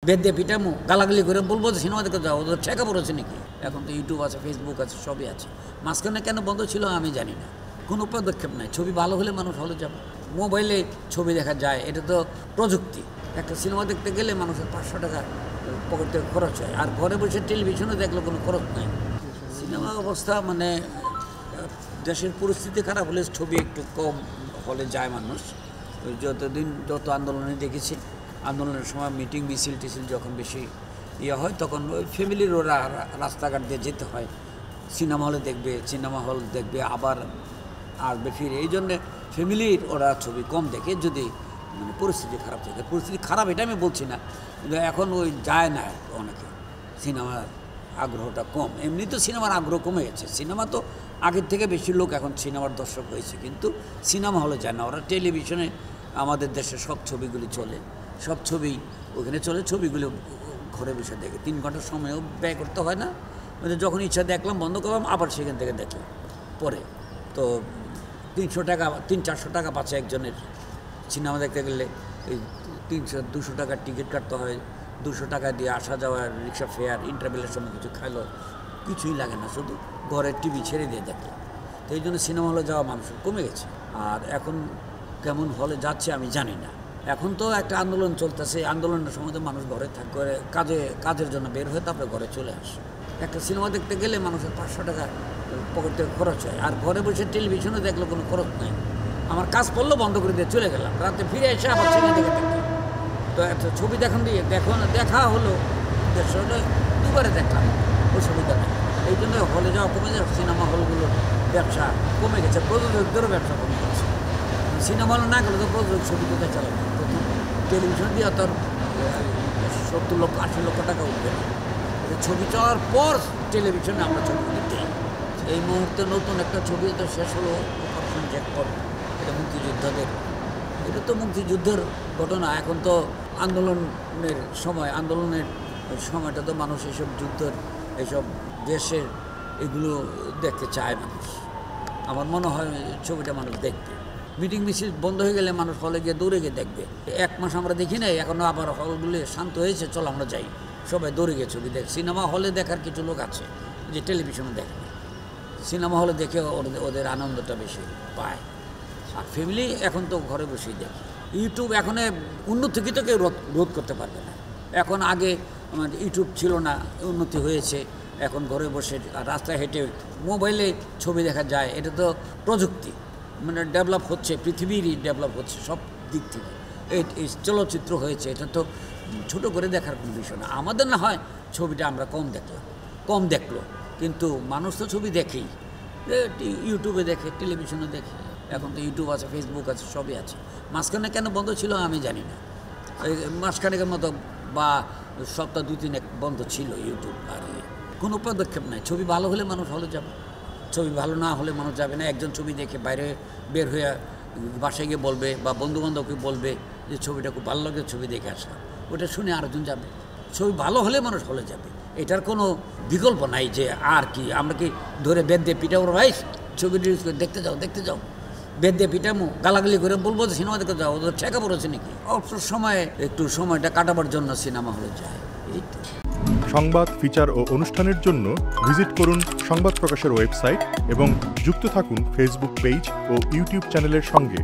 বেদে পিটামো গালাগালি করে বলবো যে সিনেমা দেখতে যাও, ওদের ঠেকা পড়েছে নাকি? এখন তো ইউটিউব আছে, ফেসবুক আছে, সবই আছে। মাঝখানে কেন বন্ধ ছিল আমি জানি না, কোনো পদক্ষেপ নাই। ছবি ভালো হলে মানুষ হলে যাবে, মোবাইলে ছবি দেখা যায়, এটা তো প্রযুক্তি। একটা সিনেমা দেখতে গেলে মানুষের 500 টাকা পকেট থেকে খরচ হয়, আর ঘরে বসে টেলিভিশনে দেখলে কোনো খরচ নাই। সিনেমা অবস্থা মানে দেশের পরিস্থিতি খারাপ হলে ছবি একটু কম হলে যায় মানুষ। যত আন্দোলনে দেখেছি, আন্দোলনের সময় মিটিং মিছিল টিছিল যখন বেশি হয়, তখন ওই ফ্যামিলির ওরা রাস্তাঘাট দিয়ে যেতে হয়, সিনেমা হলে দেখবে, সিনেমা হল দেখবে, আবার আসবে ফিরে। এই জন্যে ফ্যামিলির ওরা ছবি কম দেখে, যদি মানে পরিস্থিতি খারাপ থাকে। পরিস্থিতি খারাপ এটা আমি বলছি না, কিন্তু এখন ওই যায় না অনেকে, সিনেমার আগ্রহটা কম। এমনি তো সিনেমার আগ্রহ কমে গেছে, সিনেমা তো আগের থেকে বেশি লোক এখন সিনেমার দর্শক হয়েছে, কিন্তু সিনেমা হলে যায় না ওরা। টেলিভিশনে আমাদের দেশে সব ছবিগুলি চলে, সব ছবি ওখানে চলে, ছবিগুলো ঘরে বসে দেখে। 3 ঘন্টার সময়ও ব্যয় করতে হয় না, মানে যখন ইচ্ছা দেখলাম, বন্ধ করলাম, আবার সেখান থেকে দেখলাম পরে। তো 300 টাকা 300-400 টাকা পাচ্ছে একজনের সিনেমা দেখতে গেলে। এই 300-200 টাকার টিকিট কাটতে হয়, 200 টাকা দিয়ে আসা যাওয়ার রিক্সা ফেয়ার, ইন্টারভেলের সময় কিছু খাইলো, কিছুই লাগে না, শুধু ঘরের টিভি ছেড়ে দিয়ে দেখলো। তো এই জন্য সিনেমা হলে যাওয়া মানুষের কমে গেছে। আর এখন কেমন হলে যাচ্ছে আমি জানি না। এখন তো একটা আন্দোলন চলতেছে, আন্দোলনের সময় তো মানুষ ঘরে করে কাজের জন্য বের হয়ে তারপরে ঘরে চলে আসে। একটা সিনেমা দেখতে গেলে মানুষের 500 টাকা পকেট থেকে খরচ হয়, আর ঘরে বসে টেলিভিশনে দেখলে কোনো খরচ নাই। আমার কাজ পড়লো, বন্ধ করে দিয়ে চলে গেলাম, রাতে ফিরে এসে আবার সিনেমা দেখে দেখি। তো একটা ছবি দেখা হলো, 150 হলে 2বারে দেখলাম, অসুবিধা নেই। এই জন্য হলে যাওয়া কমে যাচ্ছে, সিনেমা হলগুলোর ব্যবসা কমে গেছে, প্রযোজকদেরও ব্যবসা কমে গেছে। সিনেমা হল না গেলে তো প্রযোজক ছবি কোথায় চালাবে? প্রথম টেলিভিশন দিয়ে তোর 70 লক্ষ 80 লক্ষ টাকা উঠবে না। ছবি চলার পর টেলিভিশনে আমরা ছবিগুলি দিই। এই মুহূর্তে নতুন একটা ছবি তো শেষ হলো, অপারেশন জ্যাকপট, এটা মুক্তিযোদ্ধাদের। এটা তো মুক্তিযুদ্ধের ঘটনা। এখন তো আন্দোলনের সময়টা তো মানুষ এইসব যুদ্ধের, এইসব দেশের এগুলো দেখতে চায় মানুষ। আমার মনে হয় ছবিটা মানুষ দেখবে। মিটিং মিছিল বন্ধ হয়ে গেলে মানুষ হলে গিয়ে দৌড়ে গিয়ে দেখবে। 1 মাস আমরা দেখি নাই, এখনও আবার হলগুলি শান্ত হয়েছে, চলো আমরা যাই, সবাই দৌড়ে গিয়ে ছবি দেখ। সিনেমা হলে দেখার কিছু লোক আছে যে টেলিভিশনে দেখে না, সিনেমা হলে দেখে ওদের আনন্দটা বেশি পায়। আর ফ্যামিলি এখন তো ঘরে বসেই দেখে। ইউটিউব এখন উন্নতি তো কেউ রোধ করতে পারবে না। এখন আগে ইউটিউব ছিল না, উন্নতি হয়েছে, এখন ঘরে বসে রাস্তায় হেঁটে মোবাইলে ছবি দেখা যায়। এটা তো প্রযুক্তি, মানে ডেভেলপ হচ্ছে, পৃথিবীরই ডেভেলপ হচ্ছে সব দিক থেকে। এই চলচ্চিত্র হয়েছে, এটা তো ছোট করে দেখার কোনো বিষয় না। আমাদের না হয় ছবিটা আমরা কম দেখলো, কিন্তু মানুষ তো ছবি দেখেই, ইউটিউবে দেখে, টেলিভিশনে দেখে। এখন তো ইউটিউব আছে, ফেসবুক আছে, সবই আছে। মাঝখানে কেন বন্ধ ছিল আমি জানি না, এই মাসখানেকের মতো বা সপ্তাহ 2-3 বন্ধ ছিল ইউটিউব। আর কোনো পদক্ষেপ নাই। ছবি ভালো হলে মানুষ হলে যাবে, ছবি ভালো না হলে মানুষ যাবে না। একজন ছবি দেখে বাইরে বের হয়ে বাসায় গিয়ে বলবে বা বন্ধুবান্ধবকে বলবে যে ছবিটা খুব ভালো লাগে, ছবি দেখে আসা, ওটা শুনে আরেকজন যাবে। ছবি ভালো হলে মানুষ হলে যাবে, এটার কোনো বিকল্প নাই। যে আর কি আমরা কি ধরে বেদ দিয়ে পিটাবো, ভাই ছবি রিলিজ করে দেখতে যাও, বেদ দিয়ে পিটামো গালাগালি করে বলবো যে সিনেমা দেখতে যাও, ওদের ঠেকা পড়েছে নাকি? অল্প সময়ে একটু সময়টা কাটাবার জন্য সিনেমা হলে যায়, এই তো। সংবাদ, ফিচার ও অনুষ্ঠানের জন্য ভিজিট করুন সংবাদ প্রকাশের ওয়েবসাইট এবং যুক্ত থাকুন ফেসবুক পেজ ও ইউটিউব চ্যানেলের সঙ্গে।